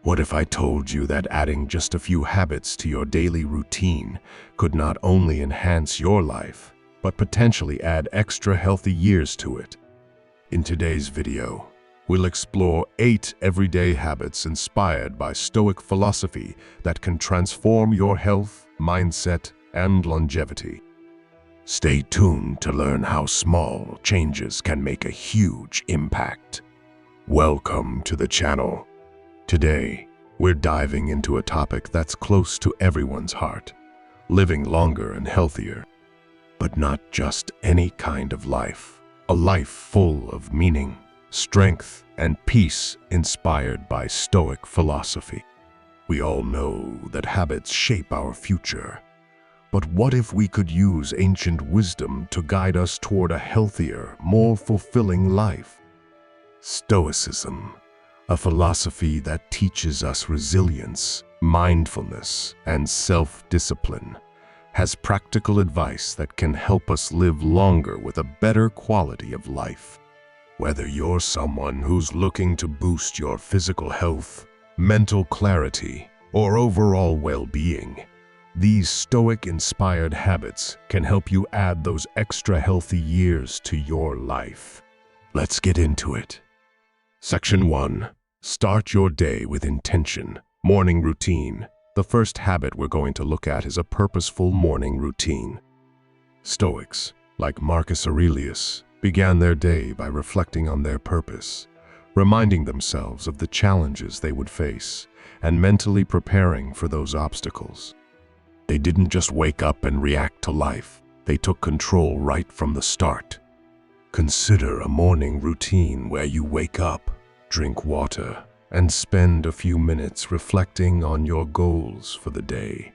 What if I told you that adding just a few habits to your daily routine could not only enhance your life, but potentially add extra healthy years to it? In today's video, we'll explore 8 everyday habits inspired by Stoic philosophy that can transform your health, mindset, and longevity. Stay tuned to learn how small changes can make a huge impact. Welcome to the channel. Today, we're diving into a topic that's close to everyone's heart: living longer and healthier. But not just any kind of life. A life full of meaning, strength, and peace inspired by Stoic philosophy. We all know that habits shape our future. But what if we could use ancient wisdom to guide us toward a healthier, more fulfilling life? Stoicism, a philosophy that teaches us resilience, mindfulness, and self-discipline, has practical advice that can help us live longer with a better quality of life. Whether you're someone who's looking to boost your physical health, mental clarity, or overall well-being, these Stoic-inspired habits can help you add those extra healthy years to your life. Let's get into it. Section 1. Start your day with intention. Morning routine. The first habit we're going to look at is a purposeful morning routine. Stoics, like Marcus Aurelius, began their day by reflecting on their purpose, reminding themselves of the challenges they would face, and mentally preparing for those obstacles. They didn't just wake up and react to life. They took control right from the start. Consider a morning routine where you wake up, drink water, and spend a few minutes reflecting on your goals for the day,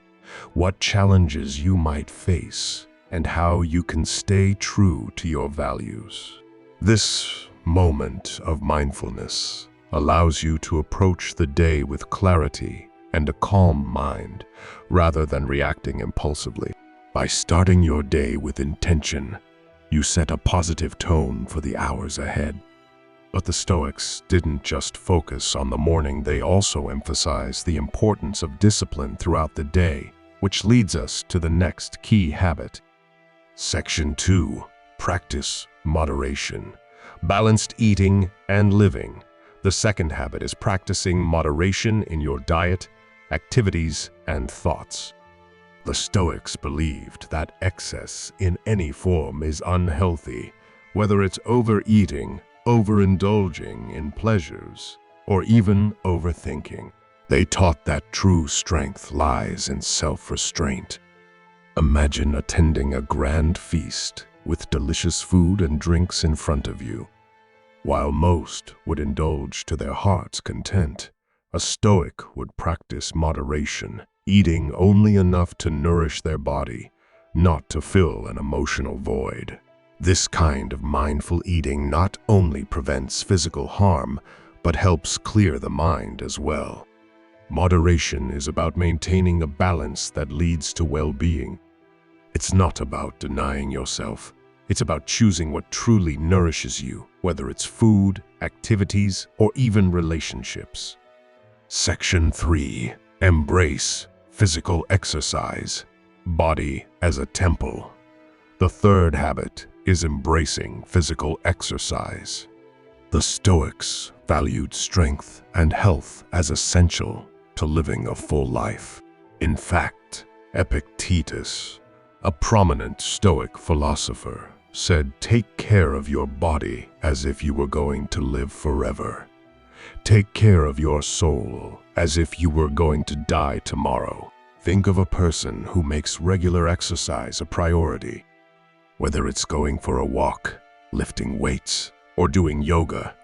what challenges you might face, and how you can stay true to your values. This moment of mindfulness allows you to approach the day with clarity and a calm mind, rather than reacting impulsively. By starting your day with intention, you set a positive tone for the hours ahead. But the Stoics didn't just focus on the morning, they also emphasized the importance of discipline throughout the day, which leads us to the next key habit. Section 2. Practice moderation. Balanced eating and living. The second habit is practicing moderation in your diet, activities, and thoughts. The Stoics believed that excess in any form is unhealthy, whether it's overeating, overindulging in pleasures, or even overthinking. They taught that true strength lies in self-restraint. Imagine attending a grand feast with delicious food and drinks in front of you. While most would indulge to their heart's content, a Stoic would practice moderation, eating only enough to nourish their body, not to fill an emotional void. This kind of mindful eating not only prevents physical harm, but helps clear the mind as well. Moderation is about maintaining a balance that leads to well-being. It's not about denying yourself. It's about choosing what truly nourishes you, whether it's food, activities, or even relationships. Section 3. Embrace physical exercise. Body as a temple. The third habit is embracing physical exercise. The Stoics valued strength and health as essential to living a full life. In fact, Epictetus, a prominent Stoic philosopher, said, "Take care of your body as if you were going to live forever. Take care of your soul as if you were going to die tomorrow." Think of a person who makes regular exercise a priority. Whether it's going for a walk, lifting weights, or doing yoga,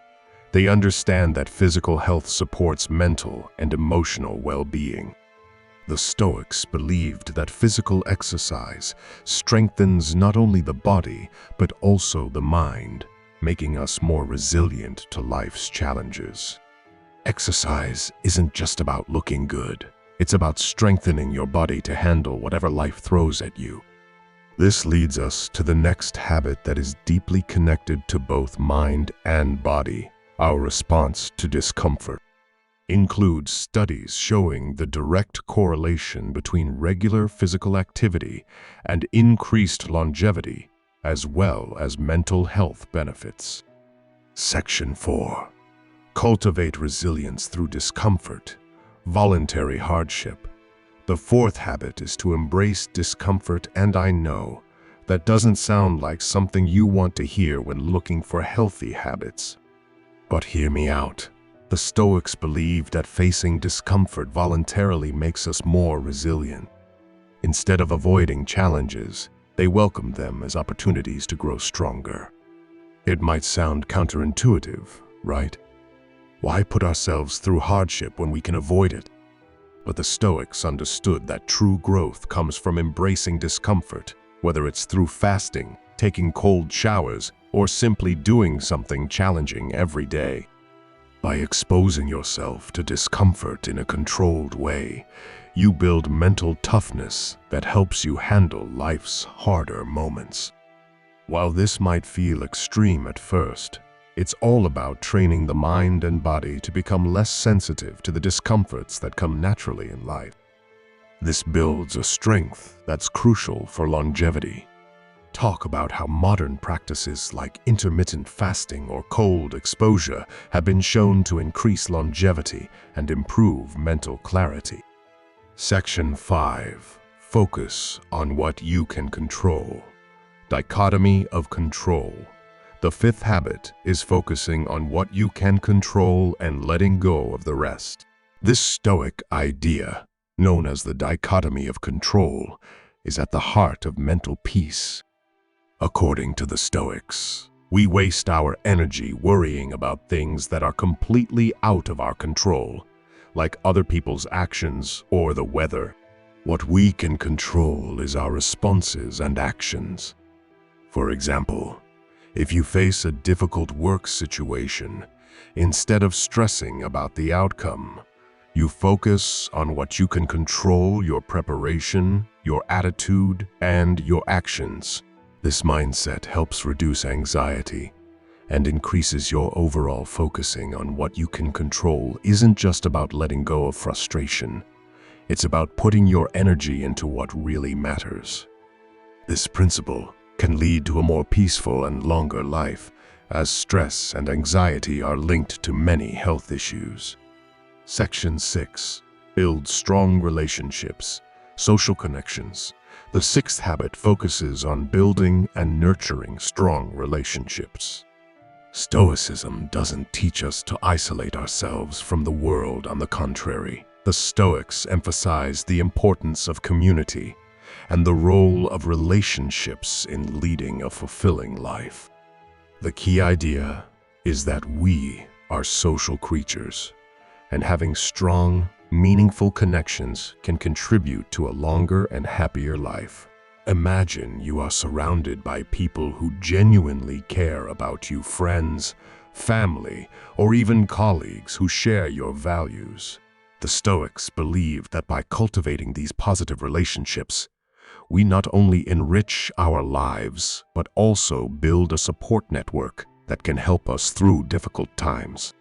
they understand that physical health supports mental and emotional well-being. The Stoics believed that physical exercise strengthens not only the body, but also the mind, making us more resilient to life's challenges. Exercise isn't just about looking good. It's about strengthening your body to handle whatever life throws at you. This leads us to the next habit that is deeply connected to both mind and body: our response to discomfort. includes studies showing the direct correlation between regular physical activity and increased longevity, as well as mental health benefits. Section 4. Cultivate resilience through discomfort, voluntary hardship. The fourth habit is to embrace discomfort, and I know that doesn't sound like something you want to hear when looking for healthy habits. But hear me out. The Stoics believe that facing discomfort voluntarily makes us more resilient. Instead of avoiding challenges, they welcome them as opportunities to grow stronger. It might sound counterintuitive, right? Why put ourselves through hardship when we can avoid it? But the Stoics understood that true growth comes from embracing discomfort, whether it's through fasting, taking cold showers, or simply doing something challenging every day. By exposing yourself to discomfort in a controlled way, you build mental toughness that helps you handle life's harder moments. While this might feel extreme at first, it's all about training the mind and body to become less sensitive to the discomforts that come naturally in life. This builds a strength that's crucial for longevity. Talk about how modern practices like intermittent fasting or cold exposure have been shown to increase longevity and improve mental clarity. Section 5. Focus on what you can control. Dichotomy of control. The fifth habit is focusing on what you can control and letting go of the rest. This Stoic idea, known as the dichotomy of control, is at the heart of mental peace. According to the Stoics, we waste our energy worrying about things that are completely out of our control, like other people's actions or the weather. What we can control is our responses and actions. For example, if you face a difficult work situation, instead of stressing about the outcome, you focus on what you can control: your preparation, your attitude, and your actions. This mindset helps reduce anxiety and increases your overall focusing on what you can control. Isn't just about letting go of frustration. It's about putting your energy into what really matters. This principle can lead to a more peaceful and longer life, as stress and anxiety are linked to many health issues. Section 6. Build strong relationships, social connections. The sixth habit focuses on building and nurturing strong relationships. Stoicism doesn't teach us to isolate ourselves from the world. On the contrary, the Stoics emphasize the importance of community and the role of relationships in leading a fulfilling life. The key idea is that we are social creatures, and having strong, meaningful connections can contribute to a longer and happier life. Imagine you are surrounded by people who genuinely care about you: friends, family, or even colleagues who share your values. The Stoics believe that by cultivating these positive relationships, we not only enrich our lives, but also build a support network that can help us through difficult times.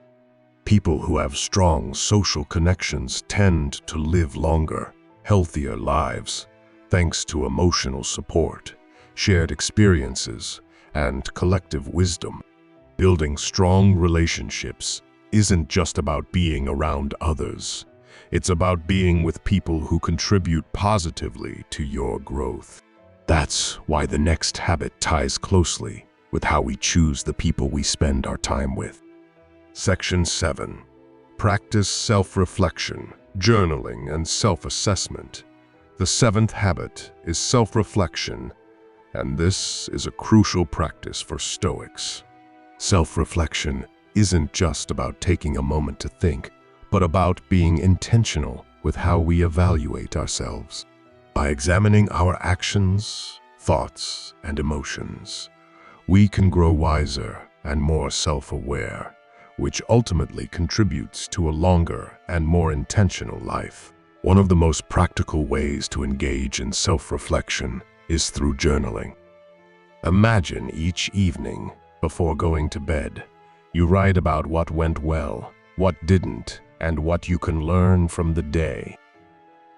People who have strong social connections tend to live longer, healthier lives, thanks to emotional support, shared experiences, and collective wisdom. Building strong relationships isn't just about being around others. It's about being with people who contribute positively to your growth. That's why the next habit ties closely with how we choose the people we spend our time with. Section 7. Practice self-reflection, journaling, and self-assessment. The seventh habit is self-reflection, and this is a crucial practice for Stoics. Self-reflection isn't just about taking a moment to think, but about being intentional with how we evaluate ourselves. By examining our actions, thoughts, and emotions, we can grow wiser and more self-aware, which ultimately contributes to a longer and more intentional life. One of the most practical ways to engage in self-reflection is through journaling. Imagine each evening, before going to bed, you write about what went well, what didn't, and what you can learn from the day.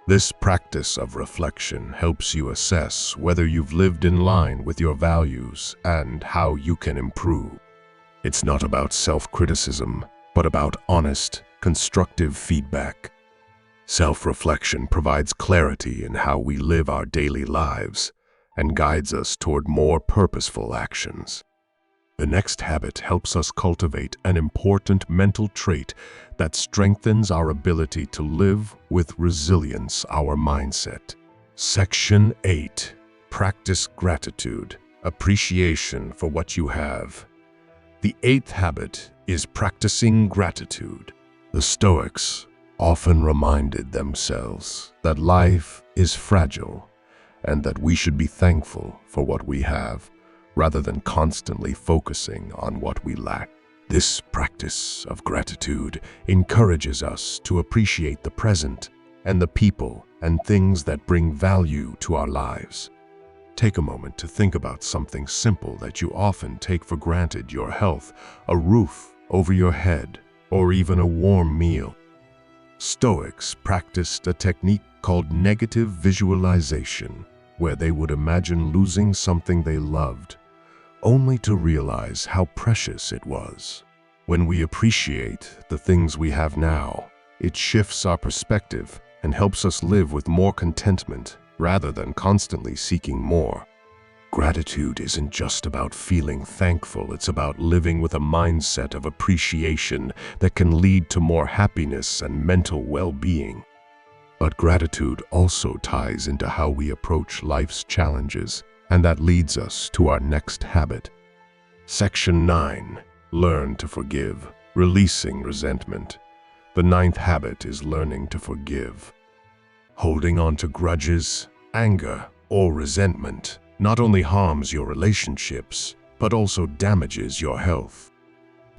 This practice of reflection helps you assess whether you've lived in line with your values and how you can improve. It's not about self-criticism, but about honest, constructive feedback. Self-reflection provides clarity in how we live our daily lives and guides us toward more purposeful actions. The next habit helps us cultivate an important mental trait that strengthens our ability to live with resilience, our mindset. Section 8. Practice gratitude, appreciation for what you have. The 8th habit is practicing gratitude. The Stoics often reminded themselves that life is fragile and that we should be thankful for what we have, rather than constantly focusing on what we lack. This practice of gratitude encourages us to appreciate the present and the people and things that bring value to our lives. Take a moment to think about something simple that you often take for granted: your health, a roof over your head, or even a warm meal. Stoics practiced a technique called negative visualization, where they would imagine losing something they loved, only to realize how precious it was. When we appreciate the things we have now, it shifts our perspective and helps us live with more contentment rather than constantly seeking more. Gratitude isn't just about feeling thankful, it's about living with a mindset of appreciation that can lead to more happiness and mental well-being. But gratitude also ties into how we approach life's challenges, and that leads us to our next habit. Section 9. Learn to forgive, releasing resentment. The 9th habit is learning to forgive. Holding on to grudges, anger, or resentment not only harms your relationships, but also damages your health.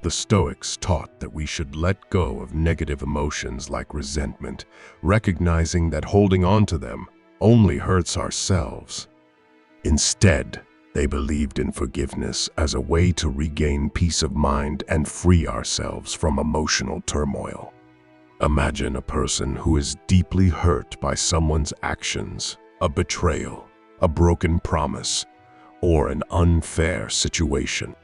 The Stoics taught that we should let go of negative emotions like resentment, recognizing that holding on to them only hurts ourselves. Instead, they believed in forgiveness as a way to regain peace of mind and free ourselves from emotional turmoil. Imagine a person who is deeply hurt by someone's actions, a betrayal, a broken promise, or an unfair situation.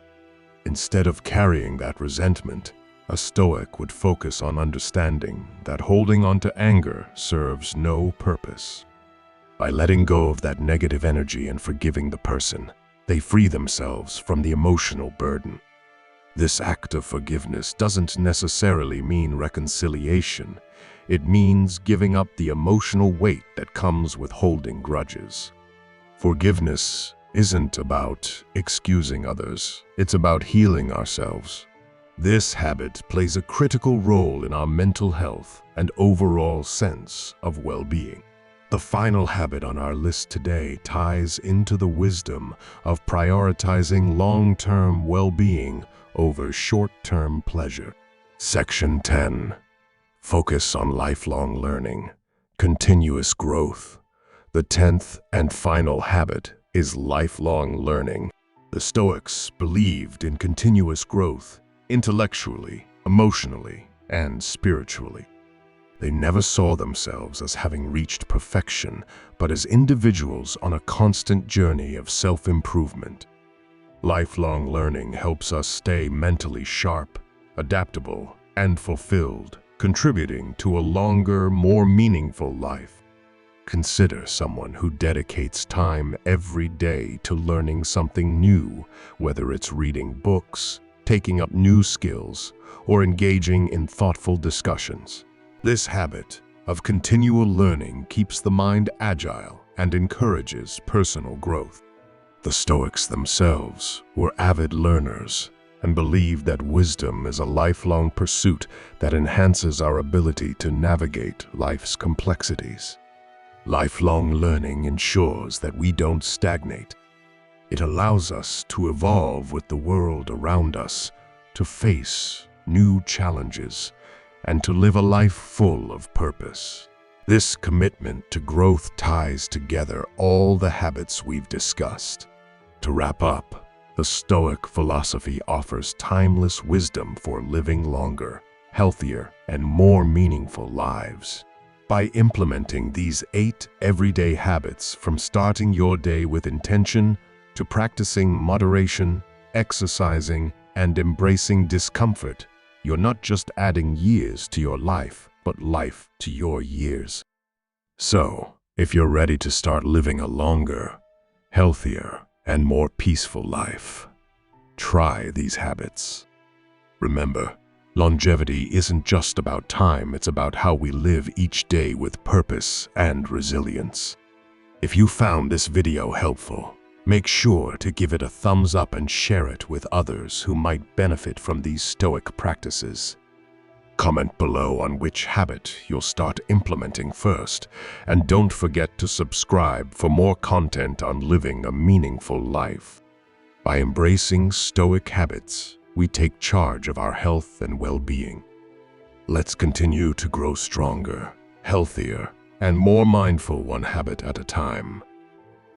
Instead of carrying that resentment, a Stoic would focus on understanding that holding on to anger serves no purpose. By letting go of that negative energy and forgiving the person, they free themselves from the emotional burden. This act of forgiveness doesn't necessarily mean reconciliation. It means giving up the emotional weight that comes with holding grudges. Forgiveness isn't about excusing others, it's about healing ourselves. This habit plays a critical role in our mental health and overall sense of well-being. The final habit on our list today ties into the wisdom of prioritizing long-term well-being over short-term pleasure. Section 10. Focus on lifelong learning, continuous growth. The 10th and final habit is lifelong learning. The Stoics believed in continuous growth, intellectually, emotionally, and spiritually. They never saw themselves as having reached perfection, but as individuals on a constant journey of self-improvement. Lifelong learning helps us stay mentally sharp, adaptable, and fulfilled, contributing to a longer, more meaningful life. Consider someone who dedicates time every day to learning something new, whether it's reading books, taking up new skills, or engaging in thoughtful discussions. This habit of continual learning keeps the mind agile and encourages personal growth. The Stoics themselves were avid learners and believed that wisdom is a lifelong pursuit that enhances our ability to navigate life's complexities. Lifelong learning ensures that we don't stagnate. It allows us to evolve with the world around us, to face new challenges, and to live a life full of purpose. This commitment to growth ties together all the habits we've discussed. To wrap up, the Stoic philosophy offers timeless wisdom for living longer. healthier, and more meaningful lives. By implementing these 8 everyday habits, from starting your day with intention to practicing moderation, exercising, and embracing discomfort, you're not just adding years to your life, but life to your years. So, if you're ready to start living a longer, healthier, and more peaceful life, try these habits. Remember, longevity isn't just about time, it's about how we live each day with purpose and resilience. If you found this video helpful, make sure to give it a thumbs up and share it with others who might benefit from these Stoic practices. Comment below on which habit you'll start implementing first, and don't forget to subscribe for more content on living a meaningful life. By embracing Stoic habits, we take charge of our health and well-being. Let's continue to grow stronger, healthier, and more mindful, one habit at a time.